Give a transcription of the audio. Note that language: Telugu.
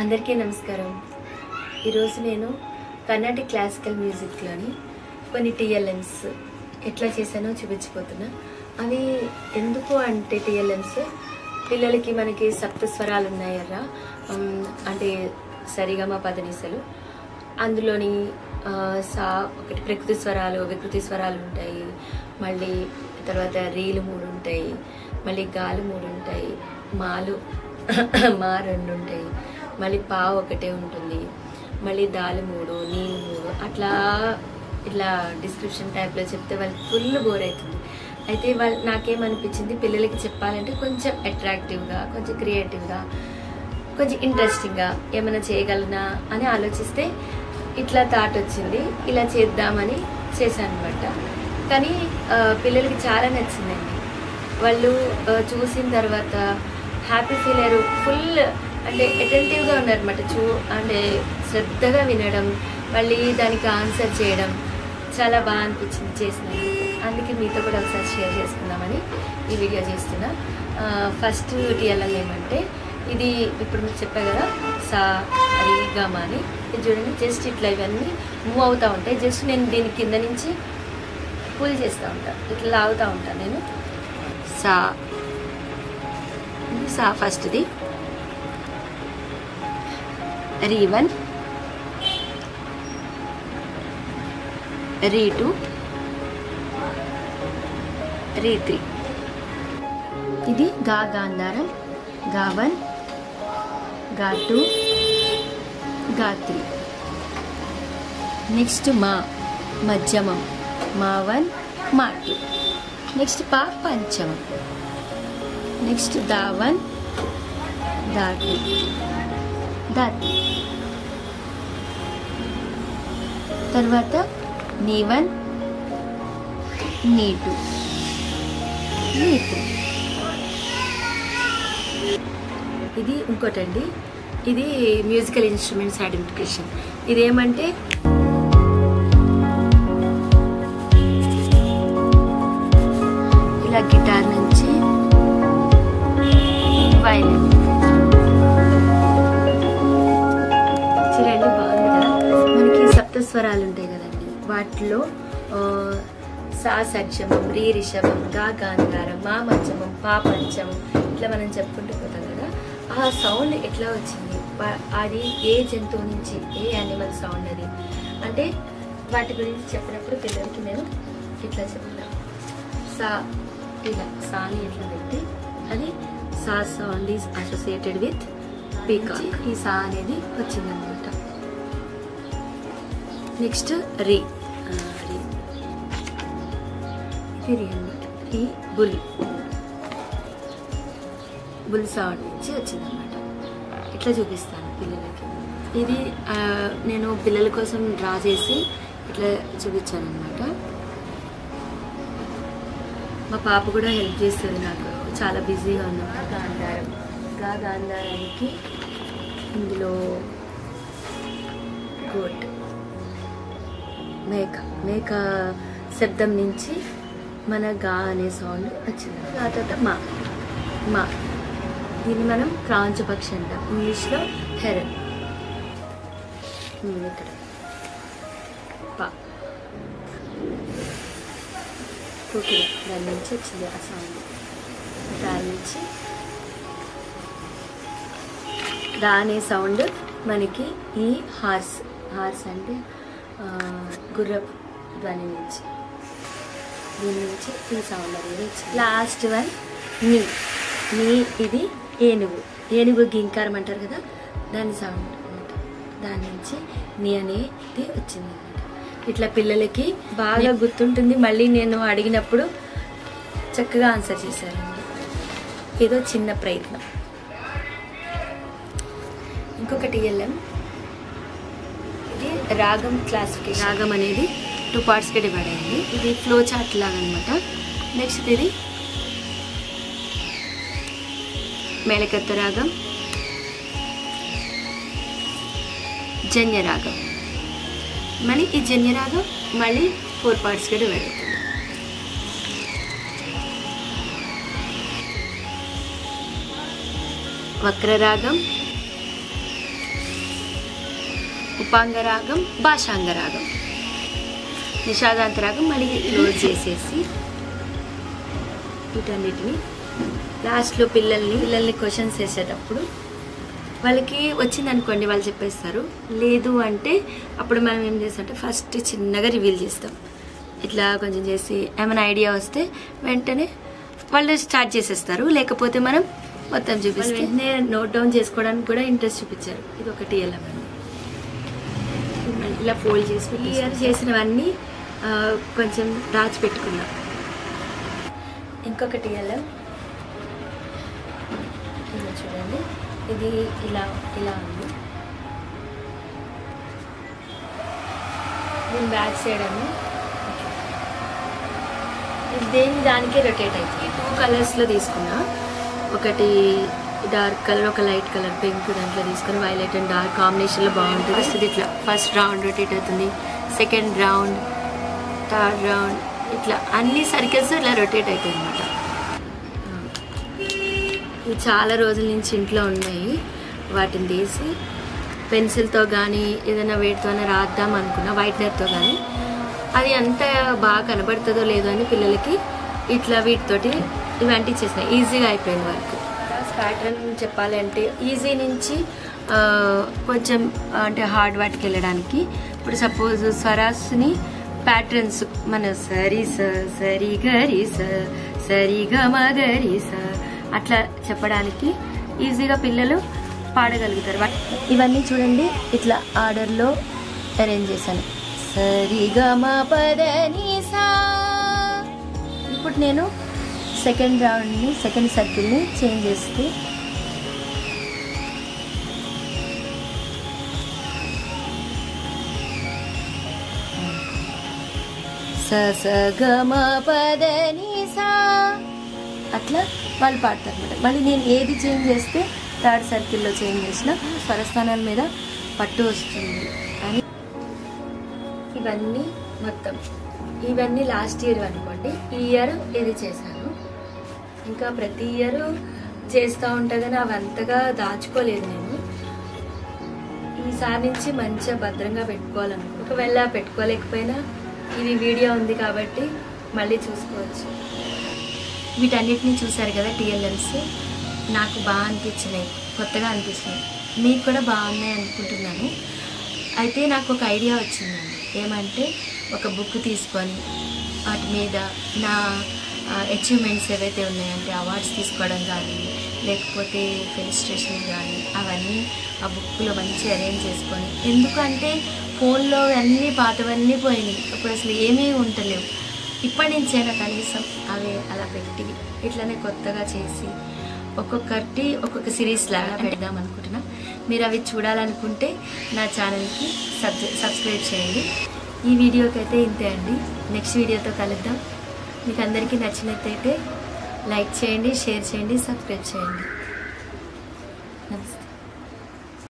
అందరికీ నమస్కారం. ఈరోజు నేను కర్ణాటక క్లాసికల్ మ్యూజిక్లోని కొన్ని టీఎల్ఎమ్స్ ఎట్లా చేశానో చూపించబోతున్నా. అవి ఎందుకు అంటే టీఎల్ఎమ్స్ పిల్లలకి మనకి సప్త స్వరాలు ఉన్నాయరా, అంటే సరిగమ పదనిసలు. అందులోని సా ఒకటి ప్రకృతి స్వరాలు, వికృతి స్వరాలు ఉంటాయి. మళ్ళీ తర్వాత రీలు 3 ఉంటాయి, మళ్ళీ గాలు 3 ఉంటాయి, మాలు మా 2 ఉంటాయి, మళ్ళీ పా ఒకటే ఉంటుంది, మళ్ళీ దాలు 3, నీళ్ళు 3. అట్లా ఇట్లా డిస్క్రిప్షన్ టైప్లో చెప్తే వాళ్ళకి ఫుల్ బోర్ అవుతుంది. అయితే నాకేమనిపించింది, పిల్లలకి చెప్పాలంటే కొంచెం అట్రాక్టివ్గా, కొంచెం క్రియేటివ్గా, కొంచెం ఇంట్రెస్టింగ్గా ఏమైనా చేయగలనా అని ఆలోచిస్తే ఇట్లా థాట్ వచ్చింది. ఇలా చేద్దామని చేశాను అనమాట. కానీ పిల్లలకి చాలా నచ్చిందండి. వాళ్ళు చూసిన తర్వాత హ్యాపీ ఫీల్ అయ్యారు. ఫుల్ అంటే అటెంటివ్గా ఉన్నారనమాట. అంటే శ్రద్ధగా వినడం, మళ్ళీ దానికి ఆన్సర్ చేయడం చాలా బాగా అనిపించింది చేసినందుకు. అందుకే మీతో కూడా ఒకసారి షేర్ చేసుకుందామని ఈ వీడియో చేస్తున్నా. ఫస్ట్ టీఎల్ఎం ఏమంటే, ఇది ఇప్పుడు మీకు చెప్పా కదా, సా రి గా మా అని. ఇది చూడండి, జస్ట్ ఇట్లా ఇవన్నీ మూవ్ అవుతూ ఉంటాయి. జస్ట్ నేను దీని కింద నుంచి పుల్ చేస్తూ ఉంటాను, ఇట్లా లాగుతూ ఉంటాను నేను. సా సా ఫస్ట్ది, రీ 1, రీ 2, రీ 3. ఇది గా గాంధారం, గా 1, గా 2, గా 3. నెక్స్ట్ మా మధ్యమం, మా 1, మా 2. నెక్స్ట్ పా పంచమం. నెక్స్ట్ దా 1, దా 2, దా 3. తర్వాత నీ 1, నీ 2, నీ 3. ఇది ఇంకోటండి, ఇది మ్యూజికల్ ఇన్స్ట్రుమెంట్స్ ఐడెంటిఫికేషన్. ఇదేమంటే ఇలా గిటార్ నుంచి వైలిన్. చూడండి, బాగుంది కదా. మనకి సప్తస్వరాలు ఉంటాయి కదండి, వాటిలో సా సత్యమం, రీ రిషభం, గా గాంధారం, మా మధ్యమం, పా పంచమం, ఇట్లా మనం చెప్పుకుంటూ పోతాం కదా. ఆ సౌండ్ ఎట్లా వచ్చింది, అది ఏ జంతువు నుంచి, ఏ యానిమల్ సౌండ్ అది అంటే వాటి గురించి చెప్పినప్పుడు పిల్లలకి నేను ఇట్లా చెప్తాను. సా, ఇలా సాని ఎట్లా పెట్టి, అది సా sound is associated with peacock. ఈ సా అనేది వచ్చిందనమాట. నెక్స్ట్ రీ, ఇది రీ అనమాట. ఈ బుల్ సౌండ్ నుంచి వచ్చిందనమాట. ఇట్లా చూపిస్తాను పిల్లలకి. ఇది నేను పిల్లల కోసం డ్రా చేసి ఇట్లా చూపించాను అనమాట. మా పాప కూడా హెల్ప్ చేస్తుంది నాకు, చాలా బిజీగా ఉన్నప్పుడు. గాంధారం, గా గాంధారానికి ఇందులో గోట్, మేక శబ్దం నుంచి మన గా అనే సౌండ్ వచ్చింది. ఆ తర్వాత మా దీన్ని మనం క్రాంచపక్షి అంటాం, ఇంగ్లీష్లో హెరన్. ఇక్కడ పా, ఓకే, దాని నుంచి వచ్చింది ఆ సౌండ్. దాని నుంచి దా అనే సౌండ్ మనకి ఈ హార్స్ అంటే గుర్రపు ధ్వని నుంచి, దీని నుంచి ఈ సౌండ్ అనేది వచ్చింది. లాస్ట్ వన్ నీ. ఇది ఏనుగు గింకారం అంటారు కదా, దాని సౌండ్ అనమాట. దాని నుంచి నీ అనేది వచ్చింది అనమాట. ఇట్లా పిల్లలకి బాగా గుర్తుంటుంది. మళ్ళీ నేను అడిగినప్పుడు చక్కగా ఆన్సర్ చేశారండి. ఏదో చిన్న ప్రయత్నం. ఇంకొక టీఎల్ఎం, ఇది రాగం క్లాసిఫికేషన్. రాగం అనేది 2 పార్ట్స్గా డివైడ్ అయింది. ఇది ఫ్లో చార్ట్ లాగా అనమాట. నెక్స్ట్ ఇది మేళకత్త రాగం, జన్యరాగం. మళ్ళీ ఈ జన్యరాగం మళ్ళీ 4 పార్ట్స్గా డివైడ్ అవుతుంది. వక్రరాగం, ఉపాంగరాగం, భాషాంగరాగం, నిషాదాంతరాగం మళ్ళీ క్లోజ్ చేసేసి వీటన్నిటిని లాస్ట్లో పిల్లల్ని క్వశ్చన్స్ వేసేటప్పుడు వాళ్ళకి వచ్చిందనుకోండి వాళ్ళు చెప్పేస్తారు. లేదు అంటే అప్పుడు మనం ఏం చేస్తామంటే ఫస్ట్ చిన్నగా రివీల్ చేస్తాం. ఇట్లా కొంచెం చేసి ఏమైనా ఐడియా వస్తే వెంటనే వాళ్ళు స్టార్ట్ చేసేస్తారు. లేకపోతే మనం మొత్తం చూపిస్తే వెంటనే నోట్ డౌన్ చేసుకోవడానికి కూడా ఇంట్రెస్ట్ చూపించారు. ఇది ఒకటి ఎలా ఇలా ఫోల్డ్ చేసి క్లియర్ చేసినవన్నీ కొంచెం దాచిపెట్టుకున్నాం. ఇంకొకటి ఎలా ఇలా చూడండి, ఇది ఇలా ఉంది. దీని బ్యాక్ సైడ్ అన్ని దేని దానికే రొటేట్ అవుతుంది. 2 కలర్స్లో తీసుకున్నా. ఒకటి డార్క్ కలర్, ఒక లైట్ కలర్ పింక్ దాంట్లో తీసుకుని వైలెట్ అండ్ డార్క్ కాంబినేషన్లో బాగుంటుంది. ఫస్ట్ ఇట్లా ఫస్ట్ రౌండ్ రొటేట్ అవుతుంది, సెకండ్ రౌండ్, థర్డ్ రౌండ్, ఇట్లా అన్ని సర్కిల్స్ ఇట్లా రొటేట్ అవుతాయి అన్నమాట. ఇవి చాలా రోజుల నుంచి ఇంట్లో ఉన్నాయి. వాటిని తీసి పెన్సిల్తో కానీ ఏదైనా వేటితోనే రాద్దాం అనుకున్నా, వైట్నర్తో కానీ అది అంత బాగా కనబడుతుందో లేదో అని పిల్లలకి ఇట్లా వీటితోటి ఇవి అంటించేసినాయి. ఈజీగా అయిపోయింది వర్క్. ప్యాటర్న్ చెప్పాలంటే ఈజీ నుంచి కొంచెం అంటే హార్డ్ వాటికి వెళ్ళడానికి. ఇప్పుడు సపోజ్ స్వరాస్ని ప్యాటర్న్స్ మన సరి సరి గరి సరి గమ గరి అట్లా చెప్పడానికి ఈజీగా పిల్లలు పాడగలుగుతారు. ఇవన్నీ చూడండి ఇట్లా ఆర్డర్లో అరేంజ్ చేశాను. సరి గమ పదని సా. ఇప్పుడు నేను సెకండ్ రౌండ్ని, సెకండ్ సర్కిల్ని చేంజ్ చేస్తే స గమ పదని సా అట్లా వాళ్ళు పాడతారు అన్నమాట. మళ్ళీ నేను ఏది చేంజ్ చేస్తే థర్డ్ సర్కిల్లో చేంజ్ చేసిన స్వరస్థానాల మీద పట్టు వస్తుంది అని. ఇవన్నీ మొత్తం ఇవన్నీ లాస్ట్ ఇయర్ అనుకోండి. ఈ ఇయర్ ఇది చేశాను. ఇంకా ప్రతి ఇయర్ చేస్తూ ఉంటా కానీ అవి అంతగా దాచుకోలేదు నేను. ఈసారి నుంచి మంచిగా భద్రంగా పెట్టుకోవాలనుకో. ఒకవేళ పెట్టుకోలేకపోయినా ఇది వీడియో ఉంది కాబట్టి మళ్ళీ చూసుకోవచ్చు. వీటన్నిటిని చూసారు కదా టీఎల్ఎమ్స్. నాకు బాగా అనిపించినాయి, కొత్తగా అనిపిస్తున్నాయి. మీకు కూడా బాగున్నాయి అనుకుంటున్నాను. అయితే నాకు ఒక ఐడియా వచ్చిందండి. ఏమంటే ఒక బుక్ తీసుకొని వాటి మీద నా అచీవ్మెంట్స్ ఏవైతే ఉన్నాయంటే అవార్డ్స్ తీసుకోవడం కానీ లేకపోతే ఫెలిస్ట్రేషన్ కానీ అవన్నీ ఆ బుక్లో మంచి అరేంజ్ చేసుకొని, ఎందుకంటే ఫోన్లో అన్నీ పాతవన్నీ పోయినాయి. ఇప్పుడు అసలు ఏమీ ఉంటలేవు. ఇప్పటి నుంచైనా కనీసం అవి అలా పెట్టి ఇట్లనే కొత్తగా చేసి ఒక్కొక్కటి ఒక్కొక్క సిరీస్ లాగా పెడదాం అనుకుంటున్నా. మీరు అవి చూడాలనుకుంటే నా ఛానల్కి సబ్స్క్రైబ్ చేయండి. ఈ వీడియోకి అయితే ఇంతే అండి. నెక్స్ట్ వీడియోతో కలుద్దాం. మీకు అందరికీ నచ్చినట్టయితే లైక్ చేయండి, షేర్ చేయండి, సబ్స్క్రైబ్ చేయండి. నమస్తే.